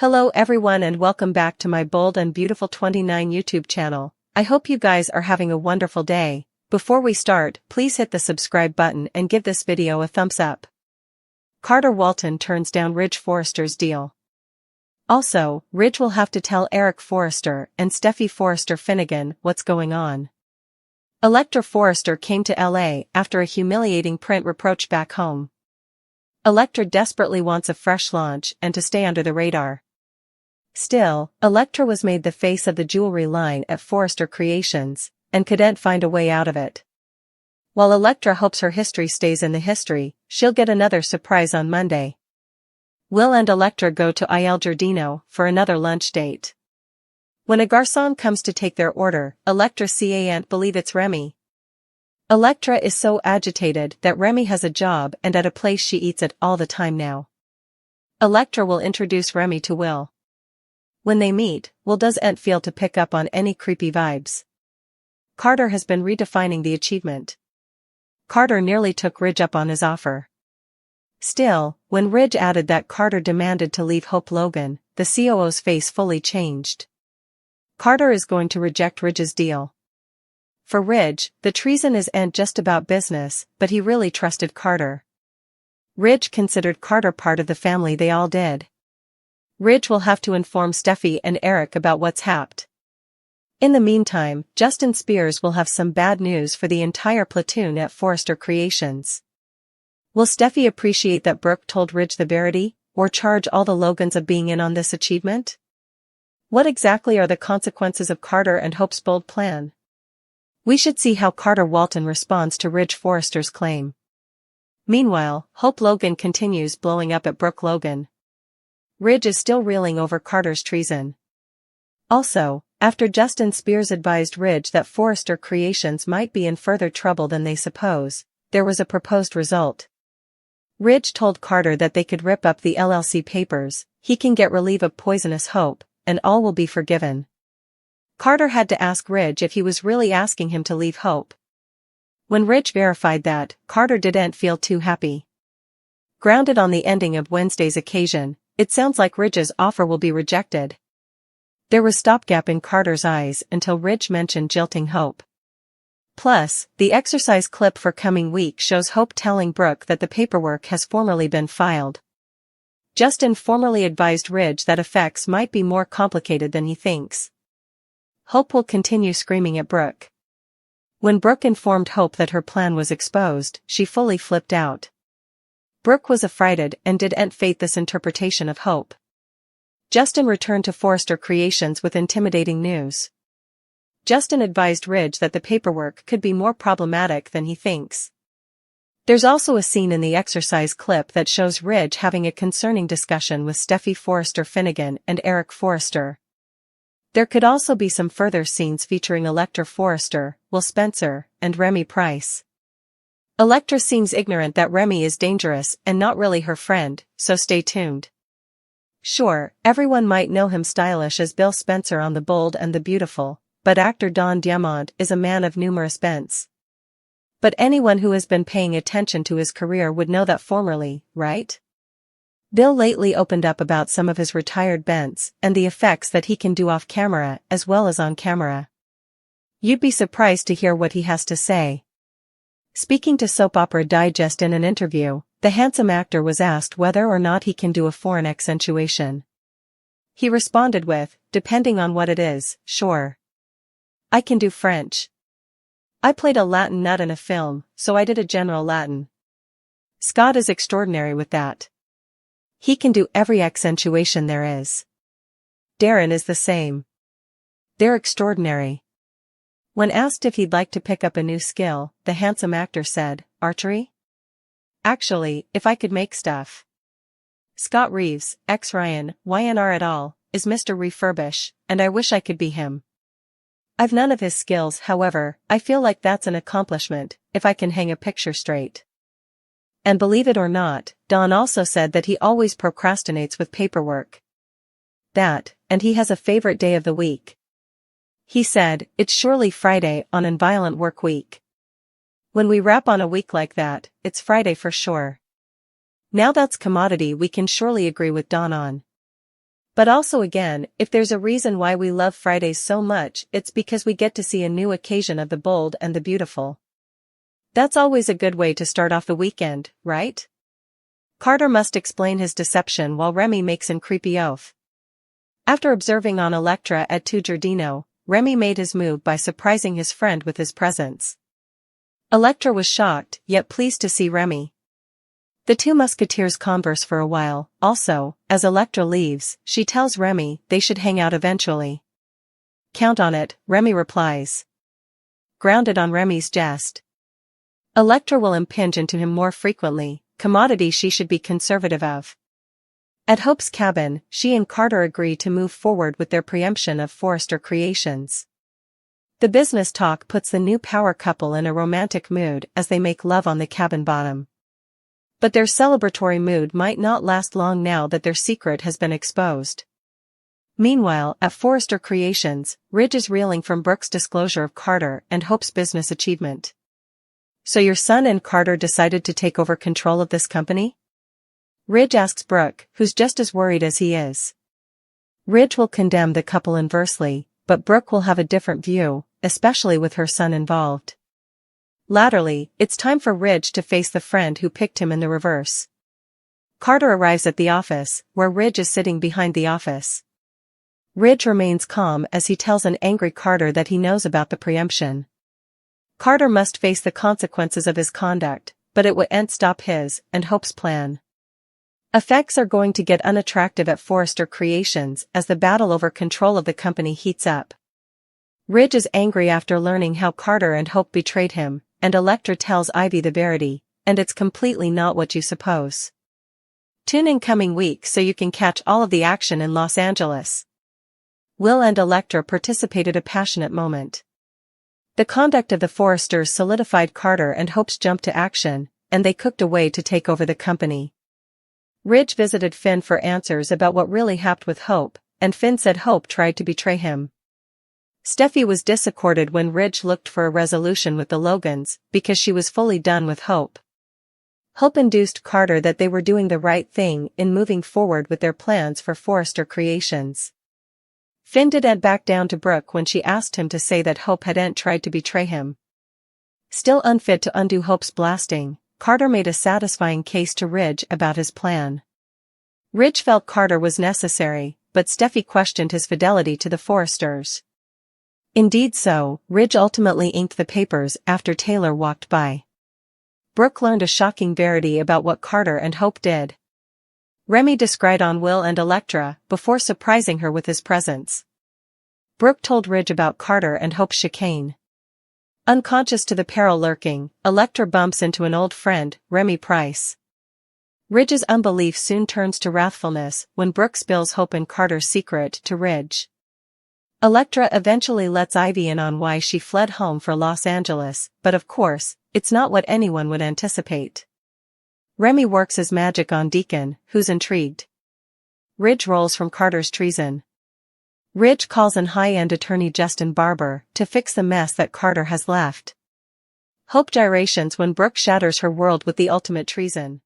Hello everyone and welcome back to my Bold and Beautiful 29 YouTube channel. I hope you guys are having a wonderful day. Before we start, please hit the subscribe button and give this video a thumbs up. Carter Walton turns down Ridge Forrester's deal. Also, Ridge will have to tell Eric Forrester and Steffi Forrester Finnegan what's going on. Electra Forrester came to LA after a humiliating print reproach back home. Electra desperately wants a fresh launch and to stay under the radar. Still, Electra was made the face of the jewelry line at Forrester Creations, and couldn't find a way out of it. While Electra hopes her history stays in the history, she'll get another surprise on Monday. Will and Electra go to Il Giardino for another lunch date. When a garçon comes to take their order, Electra can't believe it's Remy. Electra is so agitated that Remy has a job and at a place she eats at all the time now. Electra will introduce Remy to Will. When they meet, Will doesn't fail to pick up on any creepy vibes. Carter has been redefining the achievement. Carter nearly took Ridge up on his offer. Still, when Ridge added that Carter demanded to leave Hope Logan, the COO's face fully changed. Carter is going to reject Ridge's deal. For Ridge, the treason isn't just about business, but he really trusted Carter. Ridge considered Carter part of the family, they all did. Ridge will have to inform Steffi and Eric about what's happened. In the meantime, Justin Spears will have some bad news for the entire platoon at Forrester Creations. Will Steffi appreciate that Brooke told Ridge the verity, or charge all the Logans of being in on this achievement? What exactly are the consequences of Carter and Hope's bold plan? We should see how Carter Walton responds to Ridge Forrester's claim. Meanwhile, Hope Logan continues blowing up at Brooke Logan. Ridge is still reeling over Carter's treason. Also, after Justin Spears advised Ridge that Forrester Creations might be in further trouble than they suppose, there was a proposed result. Ridge told Carter that they could rip up the LLC papers, he can get relief of poisonous Hope, and all will be forgiven. Carter had to ask Ridge if he was really asking him to leave Hope. When Ridge verified that, Carter didn't feel too happy. Grounded on the ending of Wednesday's occasion, it sounds like Ridge's offer will be rejected. There was stopgap in Carter's eyes until Ridge mentioned jilting Hope. Plus, the exercise clip for coming week shows Hope telling Brooke that the paperwork has formally been filed. Justin formally advised Ridge that effects might be more complicated than he thinks. Hope will continue screaming at Brooke. When Brooke informed Hope that her plan was exposed, she fully flipped out. Brooke was affrighted and didn't fate this interpretation of Hope. Justin returned to Forrester Creations with intimidating news. Justin advised Ridge that the paperwork could be more problematic than he thinks. There's also a scene in the exercise clip that shows Ridge having a concerning discussion with Steffi Forrester Finnegan and Eric Forrester. There could also be some further scenes featuring Electra Forrester, Will Spencer, and Remy Price. Electra seems ignorant that Remy is dangerous and not really her friend, so stay tuned. Sure, everyone might know him stylish as Bill Spencer on The Bold and the Beautiful, but actor Don Diamont is a man of numerous bents. But anyone who has been paying attention to his career would know that formerly, right? Bill lately opened up about some of his retired bents and the effects that he can do off camera as well as on camera. You'd be surprised to hear what he has to say. Speaking to Soap Opera Digest in an interview, the handsome actor was asked whether or not he can do a foreign accentuation. He responded with, "Depending on what it is, sure. I can do French. I played a Latin nut in a film, so I did a general Latin." Scott is extraordinary with that. He can do every accentuation there is. Darren is the same. They're extraordinary. When asked if he'd like to pick up a new skill, the handsome actor said, "Archery? Actually, if I could make stuff." Scott Reeves, ex-Ryan, YNR et al., is Mr. Refurbish, and I wish I could be him. I've none of his skills, however, I feel like that's an accomplishment, if I can hang a picture straight. And believe it or not, Don also said that he always procrastinates with paperwork. That, and he has a favorite day of the week. He said, "It's surely Friday on an violent work week. When we wrap on a week like that, it's Friday for sure." Now that's commodity we can surely agree with Don on. But also again, if there's a reason why we love Fridays so much, it's because we get to see a new occasion of the bold and the beautiful. That's always a good way to start off the weekend, right? Carter must explain his deception while Remy makes an creepy oath. After observing on Electra at Tu Giardino, Remy made his move by surprising his friend with his presence. Electra was shocked, yet pleased to see Remy. The two musketeers converse for a while. Also, as Electra leaves, she tells Remy they should hang out eventually. Count on it, Remy replies. Grounded on Remy's jest, Electra will impinge into him more frequently, commodity she should be conservative of. At Hope's cabin, she and Carter agree to move forward with their preemption of Forrester Creations. The business talk puts the new power couple in a romantic mood as they make love on the cabin bottom. But their celebratory mood might not last long now that their secret has been exposed. Meanwhile, at Forrester Creations, Ridge is reeling from Brooke's disclosure of Carter and Hope's business achievement. So your son and Carter decided to take over control of this company? Ridge asks Brooke, who's just as worried as he is. Ridge will condemn the couple inversely, but Brooke will have a different view, especially with her son involved. Latterly, it's time for Ridge to face the friend who picked him in the reverse. Carter arrives at the office, where Ridge is sitting behind the office. Ridge remains calm as he tells an angry Carter that he knows about the preemption. Carter must face the consequences of his conduct, but it won't stop his and Hope's plan. Effects are going to get unattractive at Forrester Creations as the battle over control of the company heats up. Ridge is angry after learning how Carter and Hope betrayed him, and Electra tells Ivy the verity, and it's completely not what you suppose. Tune in coming week so you can catch all of the action in Los Angeles. Will and Electra participated a passionate moment. The conduct of the Forresters solidified Carter and Hope's jump to action, and they cooked a way to take over the company. Ridge visited Finn for answers about what really happened with Hope, and Finn said Hope tried to betray him. Steffi was disappointed when Ridge looked for a resolution with the Logans, because she was fully done with Hope. Hope induced Carter that they were doing the right thing in moving forward with their plans for Forrester Creations. Finn didn't back down to Brooke when she asked him to say that Hope hadn't tried to betray him. Still unfit to undo Hope's blasting, Carter made a satisfying case to Ridge about his plan. Ridge felt Carter was necessary, but Steffi questioned his fidelity to the Forresters. Indeed so, Ridge ultimately inked the papers after Taylor walked by. Brooke learned a shocking verity about what Carter and Hope did. Remy descried on Will and Electra before surprising her with his presence. Brooke told Ridge about Carter and Hope's chicane. Unconscious to the peril lurking, Electra bumps into an old friend, Remy Price. Ridge's unbelief soon turns to wrathfulness when Brooke spills Hope and Carter's secret to Ridge. Electra eventually lets Ivy in on why she fled home for Los Angeles, but of course, it's not what anyone would anticipate. Remy works his magic on Deacon, who's intrigued. Ridge rolls from Carter's treason. Ridge calls in high-end attorney Justin Barber to fix the mess that Carter has left. Hope gyrations when Brooke shatters her world with the ultimate treason.